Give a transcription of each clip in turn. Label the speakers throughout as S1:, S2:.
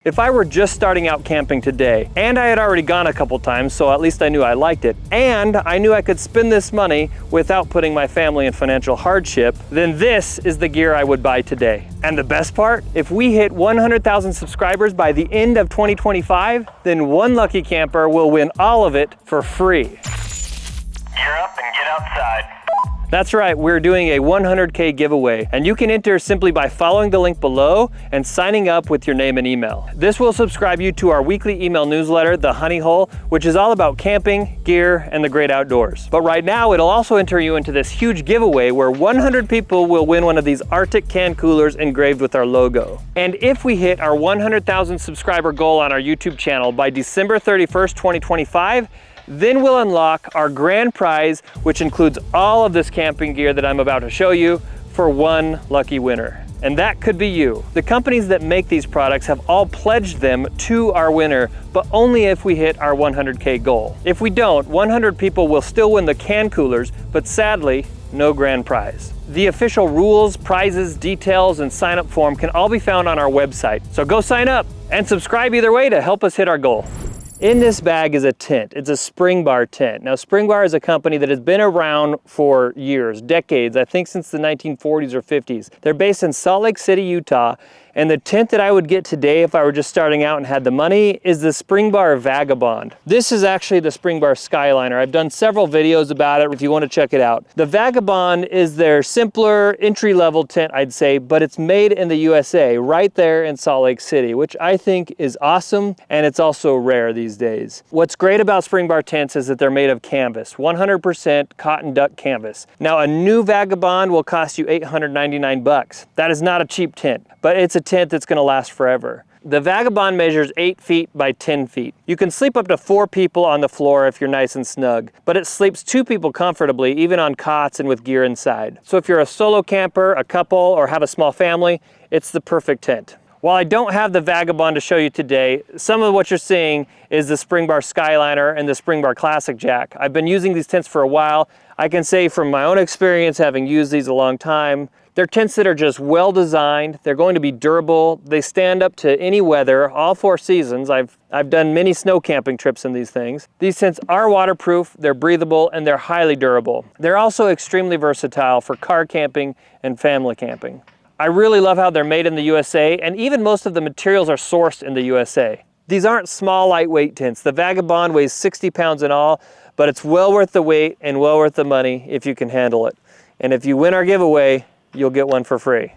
S1: If I were just starting out camping today, and I had already gone a couple times, so at least I knew I liked it, and I knew I could spend this money without putting my family in financial hardship, then this is the gear I would buy today. And the best part, if we hit 100,000 subscribers by the end of 2025, then one lucky camper will win all of it for free.
S2: Gear up and get outside.
S1: That's right, we're doing a 100K giveaway, and you can enter simply by following the link below and signing up with your name and email. This will subscribe you to our weekly email newsletter, The Honey Hole, which is all about camping, gear, and the great outdoors. But right now, it'll also enter you into this huge giveaway where 100 people will win one of these Arctic can coolers engraved with our logo. And if we hit our 100,000 subscriber goal on our YouTube channel by December 31st, 2025, then we'll unlock our grand prize, which includes all of this camping gear that I'm about to show you, for one lucky winner. And that could be you. The companies that make these products have all pledged them to our winner, but only if we hit our 100K goal. If we don't, 100 people will still win the can coolers, but sadly, no grand prize. The official rules, prizes, details, and sign-up form can all be found on our website. So go sign up and subscribe either way to help us hit our goal. In this bag is a tent. It's a Spring Bar tent. Now, Spring Bar is a company that has been around for years, decades, I think since the 1940s or 50s. They're based in Salt Lake City, Utah, and the tent that I would get today if I were just starting out and had the money is the Spring Bar Vagabond. This is actually the Spring Bar Skyliner. I've done several videos about it if you want to check it out. The Vagabond is their simpler entry-level tent, I'd say, but it's made in the USA, right there in Salt Lake City, which I think is awesome, and it's also rare these days. What's great about Spring Bar tents is that they're made of canvas, 100% cotton duck canvas. Now, a new Vagabond will cost you $899. That is not a cheap tent, but it's a tent that's gonna last forever. The Vagabond measures 8 feet by 10 feet. You can sleep up to 4 people on the floor if you're nice and snug, but it sleeps 2 people comfortably, even on cots and with gear inside. So if you're a solo camper, a couple, or have a small family, it's the perfect tent. While I don't have the Vagabond to show you today, some of what you're seeing is the Spring Bar Skyliner and the Spring Bar Classic Jack. I've been using these tents for a while. I can say from my own experience, having used these a long time, they're tents that are just well designed. They're going to be durable. They stand up to any weather, all 4 seasons. I've done many snow camping trips in these things. These tents are waterproof, they're breathable, and they're highly durable. They're also extremely versatile for car camping and family camping. I really love how they're made in the USA, and even most of the materials are sourced in the USA. These aren't small, lightweight tents. The Vagabond weighs 60 pounds in all, but it's well worth the weight and well worth the money if you can handle it. And if you win our giveaway, you'll get one for free.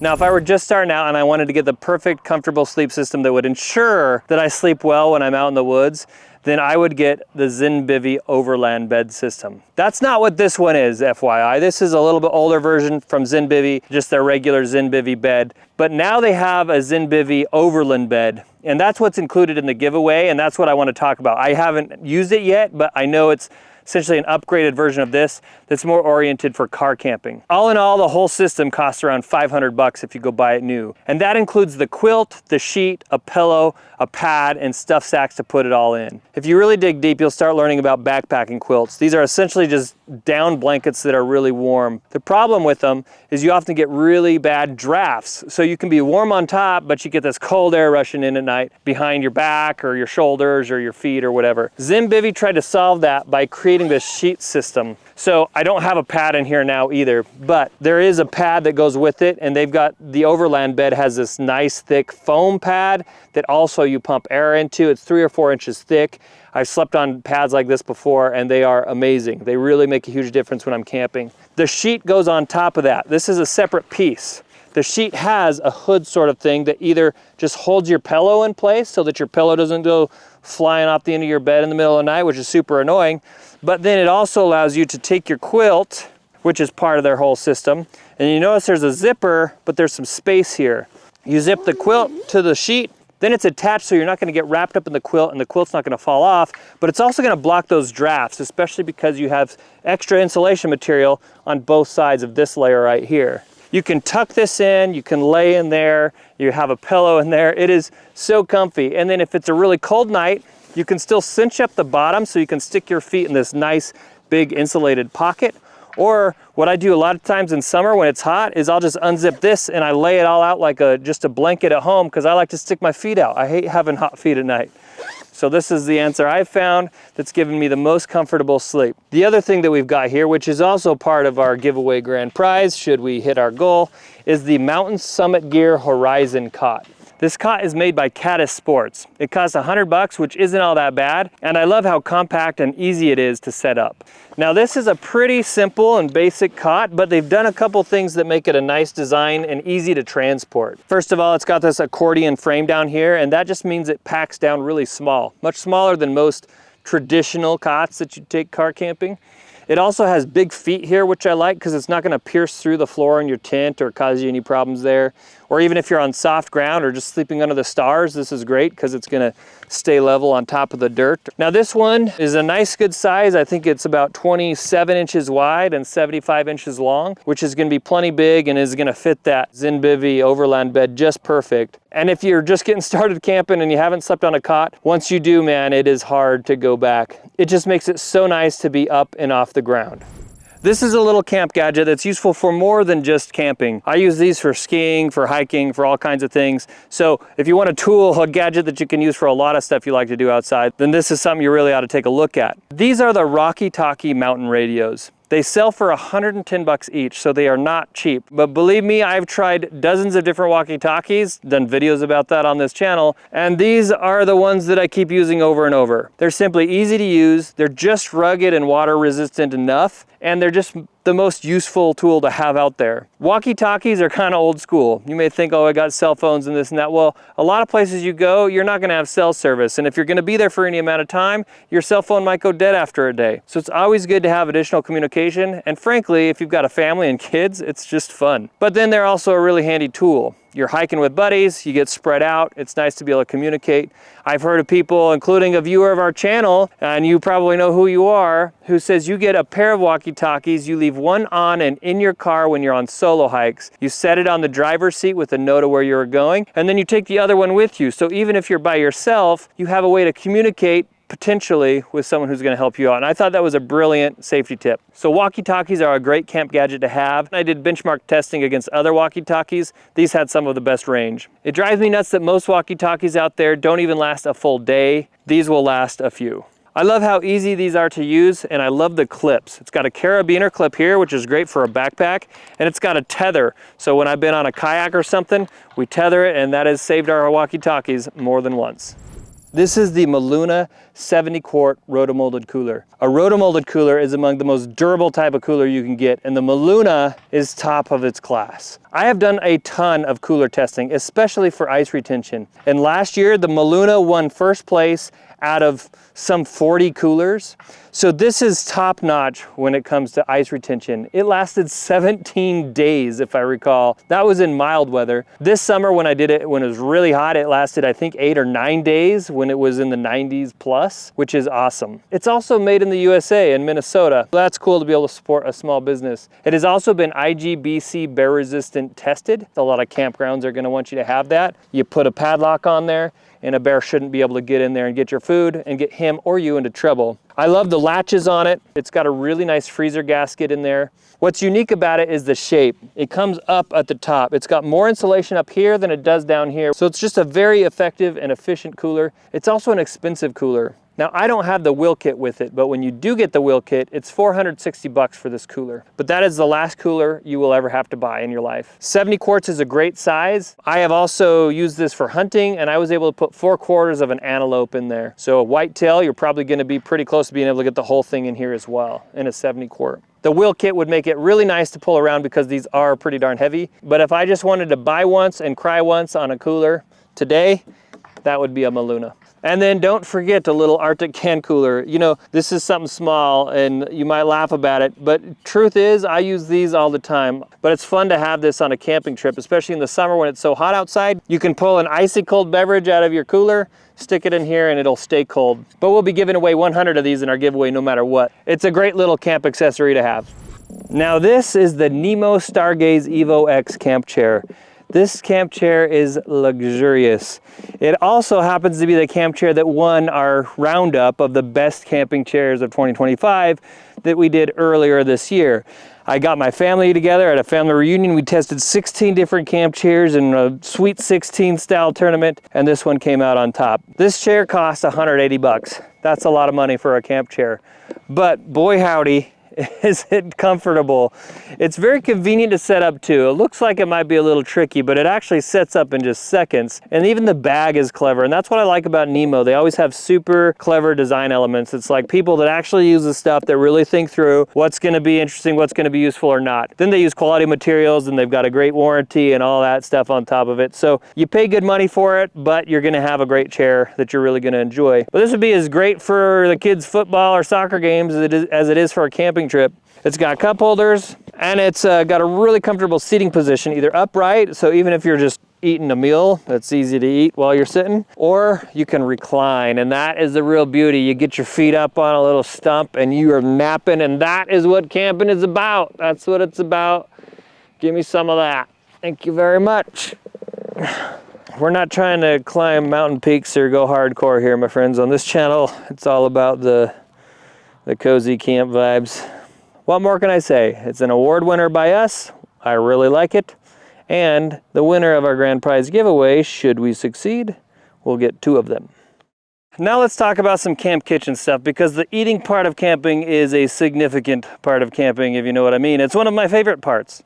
S1: Now, if I were just starting out and I wanted to get the perfect, comfortable sleep system that would ensure that I sleep well when I'm out in the woods, then I would get the ZenBivy Overland bed system. That's not what this one is, FYI. This is a little bit older version from ZenBivy, just their regular ZenBivy bed. But now they have a ZenBivy Overland bed, and that's what's included in the giveaway, and that's what I want to talk about. I haven't used it yet, but I know it's essentially an upgraded version of this that's more oriented for car camping. All in all, the whole system costs around $500 if you go buy it new. And that includes the quilt, the sheet, a pillow, a pad, and stuff sacks to put it all in. If you really dig deep, you'll start learning about backpacking quilts. These are essentially just down blankets that are really warm. The problem with them is you often get really bad drafts. So you can be warm on top, but you get this cold air rushing in at night behind your back or your shoulders or your feet or whatever. ZenBivy tried to solve that by creating this sheet system. So I don't have a pad in here now either, but there is a pad that goes with it, and they've got, the Overland bed has this nice thick foam pad that also you pump air into. It's 3 or 4 inches thick. I've slept on pads like this before, and they are amazing. They really make a huge difference when I'm camping. The sheet goes on top of that. This is a separate piece. The sheet has a hood sort of thing that either just holds your pillow in place so that your pillow doesn't go flying off the end of your bed in the middle of the night, which is super annoying. But then it also allows you to take your quilt, which is part of their whole system, and you notice there's a zipper, but there's some space here. You zip the quilt to the sheet, then it's attached so you're not going to get wrapped up in the quilt and the quilt's not going to fall off, but it's also going to block those drafts, especially because you have extra insulation material on both sides of this layer right here. You can tuck this in, you can lay in there, you have a pillow in there. It is so comfy. And then if it's a really cold night, you can still cinch up the bottom so you can stick your feet in this nice big insulated pocket, Or what I do a lot of times in summer when it's hot is I'll just unzip this and I lay it all out like just a blanket at home because I like to stick my feet out. I hate having hot feet at night. So this is the answer I've found that's given me the most comfortable sleep. The other thing that we've got here, which is also part of our giveaway grand prize, should we hit our goal, is the Mountain Summit Gear Horizon cot. This cot is made by Caddis Sports. It costs $100, which isn't all that bad, and I love how compact and easy it is to set up. Now this is a pretty simple and basic cot, but they've done a couple things that make it a nice design and easy to transport. First of all, it's got this accordion frame down here, and that just means it packs down really small, much smaller than most traditional cots that you take car camping. It also has big feet here, which I like because it's not going to pierce through the floor in your tent or cause you any problems there. Or even if you're on soft ground or just sleeping under the stars, this is great because it's going to stay level on top of the dirt. Now this one is a nice good size. I think it's about 27 inches wide and 75 inches long, which is going to be plenty big and is going to fit that Zinbivy overland bed just perfect. And if you're just getting started camping and you haven't slept on a cot, once you do, man, it is hard to go back. It just makes it so nice to be up and off the ground. This is a little camp gadget that's useful for more than just camping. I use these for skiing, for hiking, for all kinds of things. So if you want a tool, a gadget that you can use for a lot of stuff you like to do outside, then this is something you really ought to take a look at. These are the Rocky Talkie mountain radios. They sell for $110 each, so they are not cheap. But believe me, I've tried dozens of different walkie-talkies, done videos about that on this channel, and these are the ones that I keep using over and over. They're simply easy to use, they're just rugged and water resistant enough, and they're just the most useful tool to have out there. Walkie-talkies are kind of old school. You may think, oh, I got cell phones and this and that. Well, a lot of places you go, you're not gonna have cell service. And if you're gonna be there for any amount of time, your cell phone might go dead after a day. So it's always good to have additional communication. And frankly, if you've got a family and kids, it's just fun. But then they're also a really handy tool. You're hiking with buddies, you get spread out, it's nice to be able to communicate. I've heard of people, including a viewer of our channel, and you probably know who you are, who says you get a pair of walkie-talkies, you leave one on and in your car when you're on solo hikes. You set it on the driver's seat with a note of where you're going, and then you take the other one with you. So even if you're by yourself, you have a way to communicate potentially with someone who's going to help you out. And I thought that was a brilliant safety tip. So walkie-talkies are a great camp gadget to have. I did benchmark testing against other walkie-talkies. These had some of the best range. It drives me nuts that most walkie-talkies out there don't even last a full day. These will last a few. I love how easy these are to use, and I love the clips. It's got a carabiner clip here, which is great for a backpack, and it's got a tether. So when I've been on a kayak or something, we tether it, and that has saved our walkie-talkies more than once. This is the Maluna 70-quart rotomolded cooler. A rotomolded cooler is among the most durable type of cooler you can get, and the Maluna is top of its class. I have done a ton of cooler testing, especially for ice retention. And last year, the Maluna won first place out of some 40 coolers. So this is top notch when it comes to ice retention. It lasted 17 days, if I recall. That was in mild weather. This summer when I did it, when it was really hot, it lasted, I think, 8 or 9 days when it was in the 90s plus, which is awesome. It's also made in the USA in Minnesota. That's cool to be able to support a small business. It has also been IGBC bear resistant tested. A lot of campgrounds are gonna want you to have that. You put a padlock on there, and a bear shouldn't be able to get in there and get your food and get him or you into trouble. I love the latches on it. It's got a really nice freezer gasket in there. What's unique about it is the shape. It comes up at the top. It's got more insulation up here than it does down here. So it's just a very effective and efficient cooler. It's also an expensive cooler. Now, I don't have the wheel kit with it, but when you do get the wheel kit, it's $460 for this cooler. But that is the last cooler you will ever have to buy in your life. 70 quarts is a great size. I have also used this for hunting, and I was able to put 4/4 of an antelope in there. So a whitetail, you're probably gonna be pretty close to being able to get the whole thing in here as well, in a 70 quart. The wheel kit would make it really nice to pull around because these are pretty darn heavy. But if I just wanted to buy once and cry once on a cooler today, that would be a Maluna. And then don't forget a little Arctic can cooler. You know, this is something small and you might laugh about it, but truth is I use these all the time. But it's fun to have this on a camping trip, especially in the summer when it's so hot outside. You can pull an icy cold beverage out of your cooler, stick it in here and it'll stay cold. But we'll be giving away 100 of these in our giveaway no matter what. It's a great little camp accessory to have. Now this is the Nemo Stargaze Evo X camp chair. This camp chair is luxurious. It also happens to be the camp chair that won our roundup of the best camping chairs of 2025 that we did earlier this year. I got my family together at a family reunion. We tested 16 different camp chairs in a Sweet 16 style tournament, and this one came out on top. This chair costs 180 bucks. That's a lot of money for a camp chair, but boy howdy, is it comfortable. It's very convenient to set up too. It looks like it might be a little tricky, but it actually sets up in just seconds. And even the bag is clever, and that's what I like about Nemo. They always have super clever design elements. It's like people that actually use the stuff that really think through what's gonna be interesting, what's gonna be useful or not. Then they use quality materials, and they've got a great warranty and all that stuff on top of it. So you pay good money for it, but you're gonna have a great chair that you're really gonna enjoy. But this would be as great for the kids' football or soccer games as it is for a camping trip. It's got cup holders, and it's got a really comfortable seating position, either upright, so even if you're just eating a meal, that's easy to eat while you're sitting, or you can recline, and that is the real beauty. You get your feet up on a little stump and you are napping, and that is what camping is about. That's what it's about. Give me some of that. Thank you very much. We're not trying to climb mountain peaks or go hardcore here, my friends. On this channel, it's all about the cozy camp vibes. What more can I say? It's an award winner by us. I really like it. And the winner of our grand prize giveaway, should we succeed, we'll get 2 of them. Now let's talk about some camp kitchen stuff, because the eating part of camping is a significant part of camping, if you know what I mean. It's one of my favorite parts.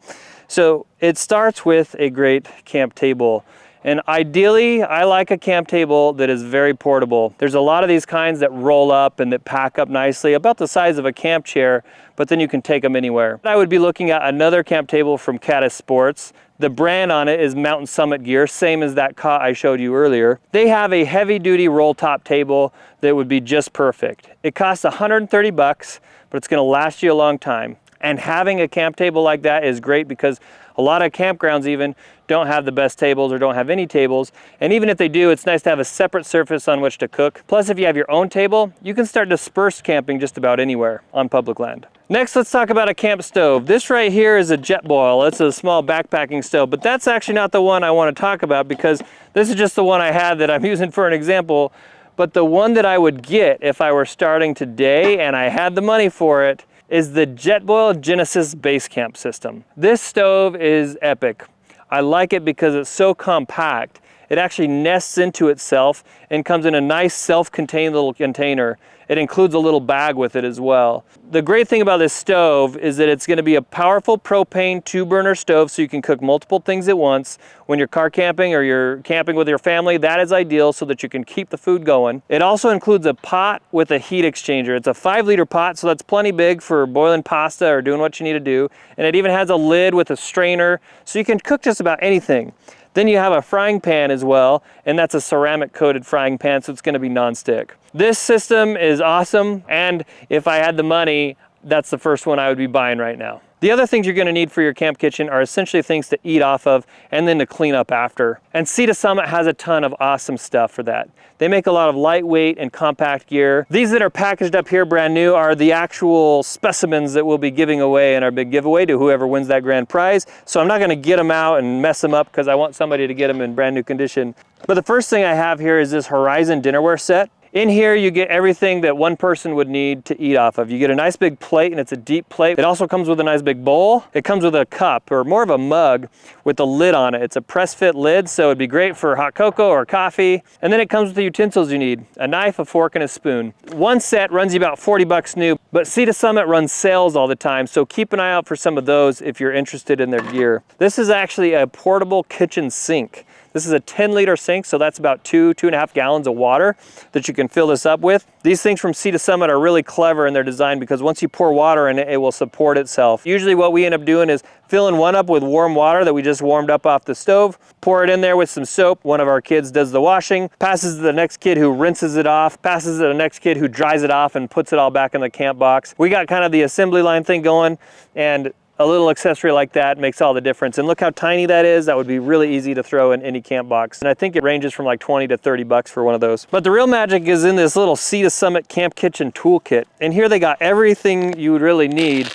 S1: So it starts with a great camp table. And ideally, I like a camp table that is very portable. There's a lot of these kinds that roll up and that pack up nicely, about the size of a camp chair, but then you can take them anywhere. I would be looking at another camp table from Caddis Sports. The brand on it is Mountain Summit Gear, same as that cot I showed you earlier. They have a heavy-duty roll-top table that would be just perfect. It costs 130 bucks, but it's gonna last you a long time. And having a camp table like that is great, because a lot of campgrounds even don't have the best tables or don't have any tables. And even if they do, it's nice to have a separate surface on which to cook. Plus, if you have your own table, you can start dispersed camping just about anywhere on public land. Next, let's talk about a camp stove. This right here is a Jetboil. It's a small backpacking stove, but that's actually not the one I want to talk about, because this is just the one I had that I'm using for an example. But the one that I would get if I were starting today and I had the money for it is the Jetboil Genesis Base Camp system. This stove is epic. I like it because it's so compact. It actually nests into itself and comes in a nice self-contained little container. It includes a little bag with it as well. The great thing about this stove is that it's gonna be a powerful propane 2-burner stove, so you can cook multiple things at once. When you're car camping or you're camping with your family, that is ideal so that you can keep the food going. It also includes a pot with a heat exchanger. It's a 5-liter pot, so that's plenty big for boiling pasta or doing what you need to do. And it even has a lid with a strainer, so you can cook just about anything. Then you have a frying pan as well, and that's a ceramic coated frying pan, so it's gonna be non-stick. This system is awesome, and if I had the money, that's the first one I would be buying right now. The other things you're gonna need for your camp kitchen are essentially things to eat off of and then to clean up after. And Sea to Summit has a ton of awesome stuff for that. They make a lot of lightweight and compact gear. These that are packaged up here brand new are the actual specimens that we'll be giving away in our big giveaway to whoever wins that grand prize. So I'm not gonna get them out and mess them up, because I want somebody to get them in brand new condition. But the first thing I have here is this Horizon dinnerware set. In here, you get everything that one person would need to eat off of. You get a nice big plate, and it's a deep plate. It also comes with a nice big bowl. It comes with a cup, or more of a mug, with a lid on it. It's a press fit lid, so it'd be great for hot cocoa or coffee. And then it comes with the utensils you need: a knife, a fork, and a spoon. One set runs you about 40 bucks new, but Sea to Summit runs sales all the time, so keep an eye out for some of those if you're interested in their gear. This is actually a portable kitchen sink. This is a 10-liter sink, so that's about 2.5 gallons of water that you can fill this up with. These things from Sea to Summit are really clever in their design, because once you pour water in it, it will support itself. Usually what we end up doing is filling one up with warm water that we just warmed up off the stove, pour it in there with some soap. One of our kids does the washing, passes to the next kid who rinses it off, passes to the next kid who dries it off and puts it all back in the camp box. We got kind of the assembly line thing going, and a little accessory like that makes all the difference. And look how tiny that is. That would be really easy to throw in any camp box. And I think it ranges from like 20 to 30 bucks for one of those. But the real magic is in this little Sea to Summit Camp Kitchen toolkit. And here they got everything you would really need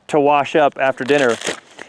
S1: to wash up after dinner.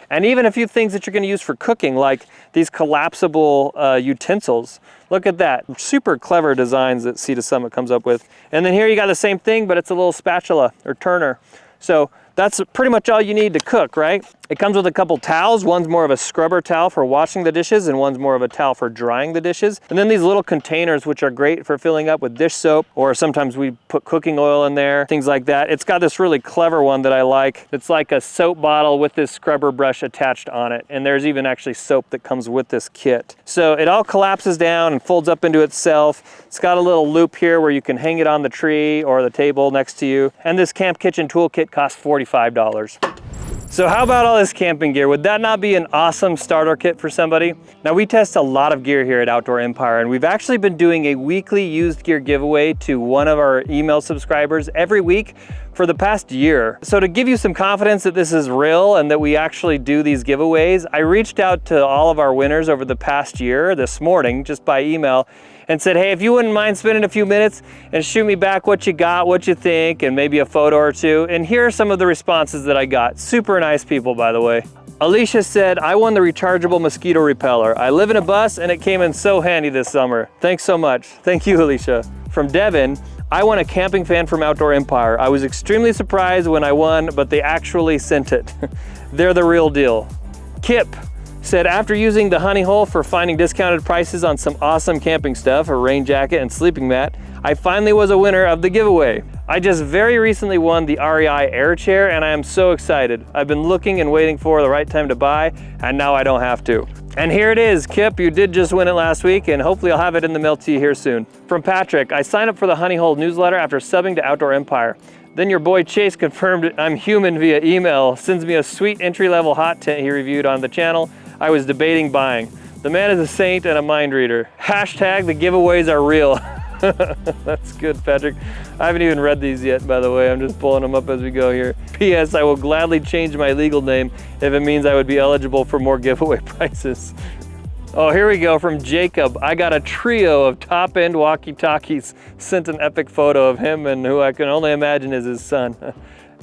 S1: and even a few things that you're gonna use for cooking, like these collapsible utensils. Look at that, super clever designs that Sea to Summit comes up with. And then here you got the same thing, but it's a little spatula or turner. So that's pretty much all you need to cook, right? It comes with a couple towels. One's more of a scrubber towel for washing the dishes, and one's more of a towel for drying the dishes. And then these little containers, which are great for filling up with dish soap, or sometimes we put cooking oil in there, things like that. It's got this really clever one that I like. It's like a soap bottle with this scrubber brush attached on it. And there's even actually soap that comes with this kit. So it all collapses down and folds up into itself. It's got a little loop here where you can hang it on the tree or the table next to you. And this Camp Kitchen toolkit costs $45. So how about all this camping gear? Would that not be an awesome starter kit for somebody? Now, we test a lot of gear here at Outdoor Empire, and we've actually been doing a weekly used gear giveaway to one of our email subscribers every week for the past year. So to give you some confidence that this is real and that we actually do these giveaways, I reached out to all of our winners over the past year this morning just by email and said, hey, if you wouldn't mind spending a few minutes and shoot me back what you got, what you think, and maybe a photo or two. And here are some of the responses that I got. Super nice people, by the way. Alicia said, I won the rechargeable mosquito repeller. I live in a bus and it came in so handy this summer. Thanks so much. Thank you, Alicia. From Devin, I won a camping fan from Outdoor Empire. I was extremely surprised when I won, but they actually sent it. They're the real deal. Kip said, after using the honey hole for finding discounted prices on some awesome camping stuff, a rain jacket and sleeping mat, I finally was a winner of the giveaway. I just very recently won the REI Air Chair and I am so excited. I've been looking and waiting for the right time to buy, and now I don't have to. And here it is, Kip, you did just win it last week, and hopefully I'll have it in the mail to you here soon. From Patrick, I signed up for the Honey Hole newsletter after subbing to Outdoor Empire. Then your boy Chase confirmed I'm human via email, sends me a sweet entry-level hot tent he reviewed on the channel. I was debating buying. The man is a saint and a mind reader. Hashtag the giveaways are real. That's good, Patrick. I haven't even read these yet, by the way. I'm just pulling them up as we go here. P.S. I will gladly change my legal name if it means I would be eligible for more giveaway prizes. Oh, here we go from Jacob. I got a trio of top-end walkie-talkies. Sent an epic photo of him and who I can only imagine is his son.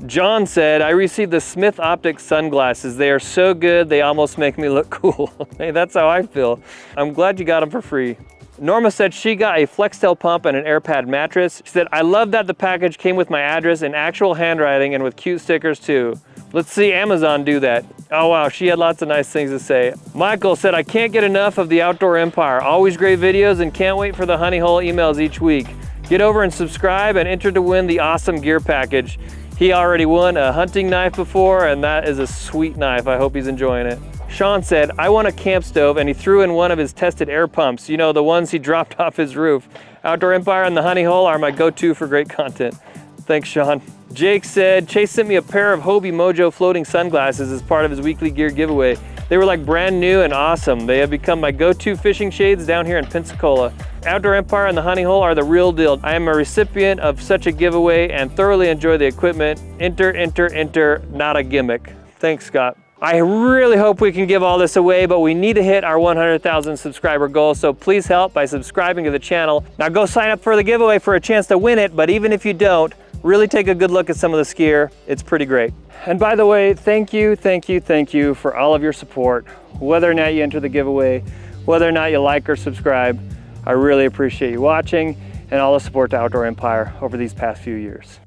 S1: John said, I received the Smith Optics sunglasses. They are so good, they almost make me look cool. Hey, that's how I feel. I'm glad you got them for free. Norma said she got a Flextel pump and an AirPad mattress. She said, I love that the package came with my address in actual handwriting and with cute stickers too. Let's see Amazon do that. Oh wow, she had lots of nice things to say. Michael said, I can't get enough of the Outdoor Empire. Always great videos and can't wait for the Honey Hole emails each week. Get over and subscribe and enter to win the awesome gear package. He already won a hunting knife before, and that is a sweet knife. I hope he's enjoying it. Sean said, I won a camp stove and he threw in one of his tested air pumps. You know, the ones he dropped off his roof. Outdoor Empire and the Honey Hole are my go-to for great content. Thanks, Sean. Jake said, Chase sent me a pair of Hobie Mojo floating sunglasses as part of his weekly gear giveaway. They were like brand new and awesome. They have become my go-to fishing shades down here in Pensacola. Outdoor Empire and the Honey Hole are the real deal. I am a recipient of such a giveaway and thoroughly enjoy the equipment. Enter, enter, enter, not a gimmick. Thanks, Scott. I really hope we can give all this away, but we need to hit our 100,000 subscriber goal, so please help by subscribing to the channel. Now go sign up for the giveaway for a chance to win it, but even if you don't, really take a good look at some of the gear. It's pretty great. And by the way, thank you for all of your support. Whether or not you enter the giveaway, whether or not you like or subscribe, I really appreciate you watching and all the support to Outdoor Empire over these past few years.